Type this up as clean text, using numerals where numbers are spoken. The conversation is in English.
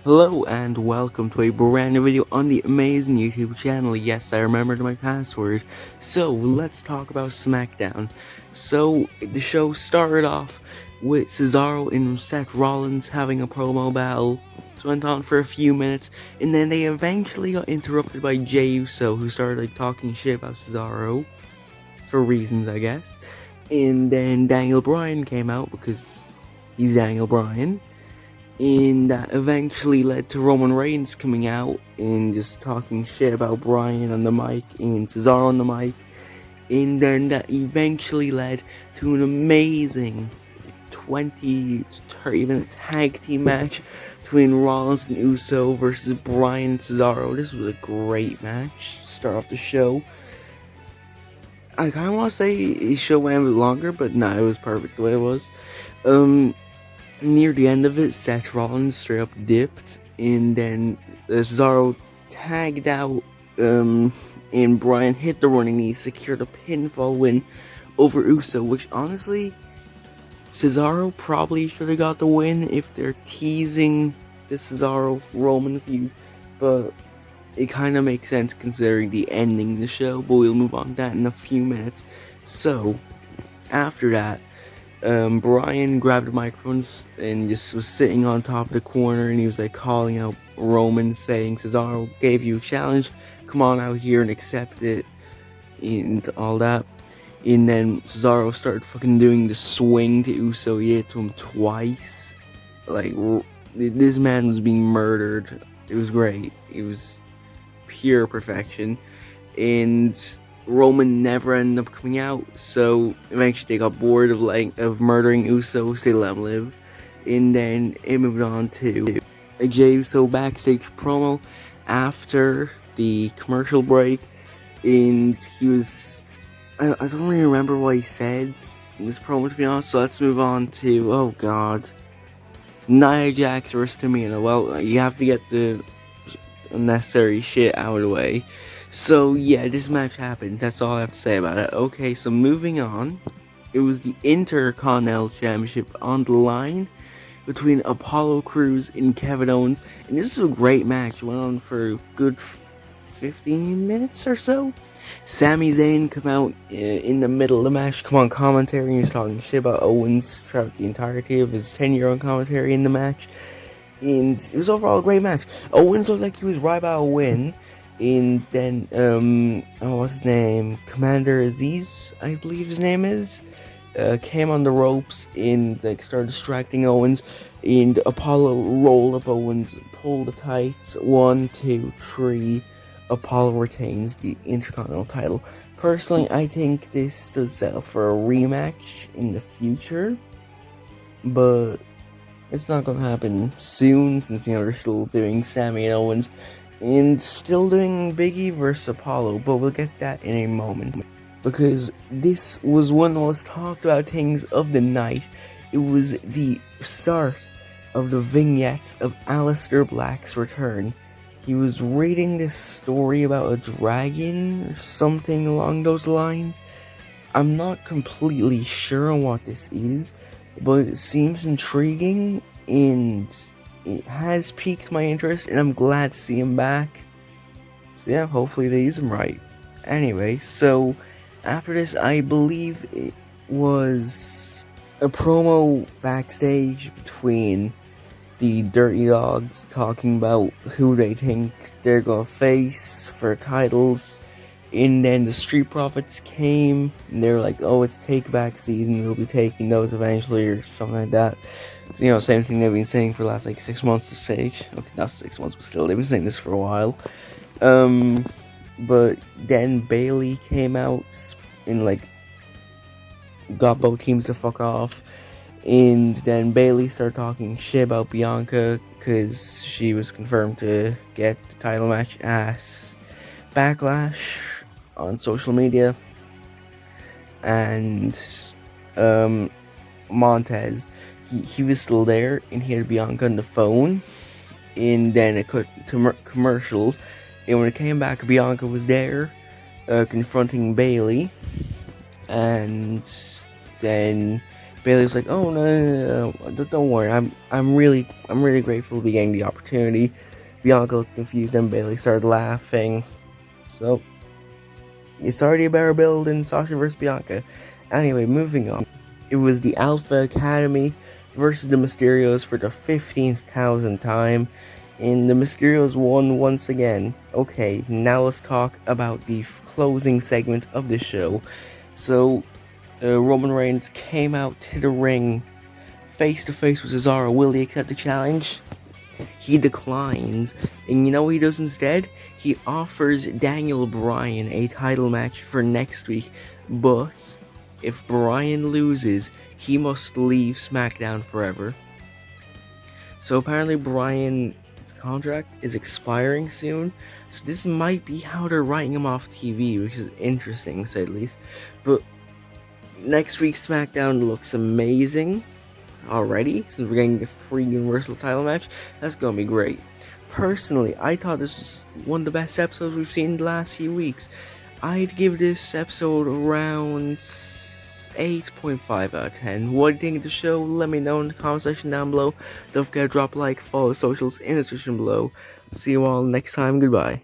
Hello and welcome to a brand new video on the amazing YouTube channel. Yes, I remembered my password. So, let's talk about Smackdown. So, the show started off with Cesaro and Seth Rollins having a promo battle. This went on for a few minutes, and then they eventually got interrupted by Jey Uso, who started talking shit about Cesaro. For reasons, I guess. And then Daniel Bryan came out because he's Daniel Bryan. And that eventually led to Roman Reigns coming out and just talking shit about Bryan on the mic and Cesaro on the mic. And then that eventually led to an amazing 20 to 30 minute tag team match between Rollins and Uso versus Bryan and Cesaro. This was a great match to start off the show. I kind of want to say the show went a bit longer, but nah, it was perfect the way it was. Near the end of it, Seth Rollins straight up dipped, and then Cesaro tagged out, and Bryan hit the running knee, secured a pinfall win over Uso, which honestly, Cesaro probably should have got the win if they're teasing the Cesaro-Roman feud, but it kind of makes sense considering the ending of the show, but we'll move on to that in a few minutes. So, after that, Bryan grabbed the microphones and just was sitting on top of the corner, and he was like calling out Roman, saying, Cesaro gave you a challenge, come on out here and accept it, and all that. And then Cesaro started fucking doing the swing to Uso. He hit to him twice. Like, this man was being murdered. It was great. It was pure perfection. And Roman never ended up coming out, so eventually they got bored of murdering Uso, so they let him live. And then it moved on to a Jey Uso backstage promo after the commercial break, and he was, I don't really remember what he said in this promo, to be honest, so let's move on to, oh god, Nia Jax versus Tamina. Well, you have to get the unnecessary shit out of the way. So yeah, this match happened. That's all I have to say about it. Okay, so moving on. It was the Interconnell Championship on the line between Apollo Crews and Kevin Owens. And this was a great match. It went on for a good 15 minutes or so. Sami Zayn come out in the middle of the match, come on commentary, and he was talking shit about Owens throughout the entirety of his tenure on commentary in the match. And it was overall a great match. Owens looked like he was right about a win. And then, what's his name? Commander Aziz, I believe his name is, came on the ropes and like started distracting Owens. And Apollo rolled up Owens, pulled the tights. 1, 2, 3. Apollo retains the Intercontinental title. Personally, I think this does set up for a rematch in the future, but it's not gonna happen soon since they're still doing Sami and Owens. And still doing Biggie vs. Apollo, but we'll get that in a moment. Because this was one of the most talked about things of the night. It was the start of the vignettes of Aleister Black's return. He was reading this story about a dragon or something along those lines. I'm not completely sure on what this is, but it seems intriguing and it has piqued my interest, and I'm glad to see him back. So yeah, hopefully they use him right. Anyway, so after this, I believe it was a promo backstage between the Dirty Dogs talking about who they think they're gonna face for titles. And then the Street Profits came, and they were like, oh, it's take-back season, we'll be taking those eventually, or something like that. You know, same thing they've been saying for the last, 6 months to stage. Okay, not 6 months, but still, they've been saying this for a while. But then Bayley came out and, got both teams to fuck off. And then Bayley started talking shit about Bianca, because she was confirmed to get the title match at Backlash on social media. And, Montez, he was still there, and he had Bianca on the phone, and then it cut to commercials, and when it came back, Bianca was there, confronting Bayley, and then Bailey's like, "Oh no, don't worry. I'm really grateful to be getting the opportunity." Bianca looked confused, and Bailey started laughing. So it's already a better build in Sasha vs Bianca. Anyway, moving on. It was the Alpha Academy versus the Mysterios for the 15,000th time, and the Mysterios won once again. Okay, now let's talk about the closing segment of the show. So, Roman Reigns came out to the ring face to face with Cesaro. Will he accept the challenge? He declines, and you know what he does instead? He offers Daniel Bryan a title match for next week, but if Bryan loses, he must leave SmackDown forever. So apparently Bryan's contract is expiring soon, so this might be how they're writing him off TV, which is interesting to say the least. But next week's SmackDown looks amazing already, since we're getting the free Universal title match. That's gonna be great. Personally, I thought this was one of the best episodes we've seen in the last few weeks. I'd give this episode around 8.5 out of 10. What do you think of the show? Let me know in the comment section down below. Don't forget to drop a like, follow the socials in the description below. See you all next time. Goodbye.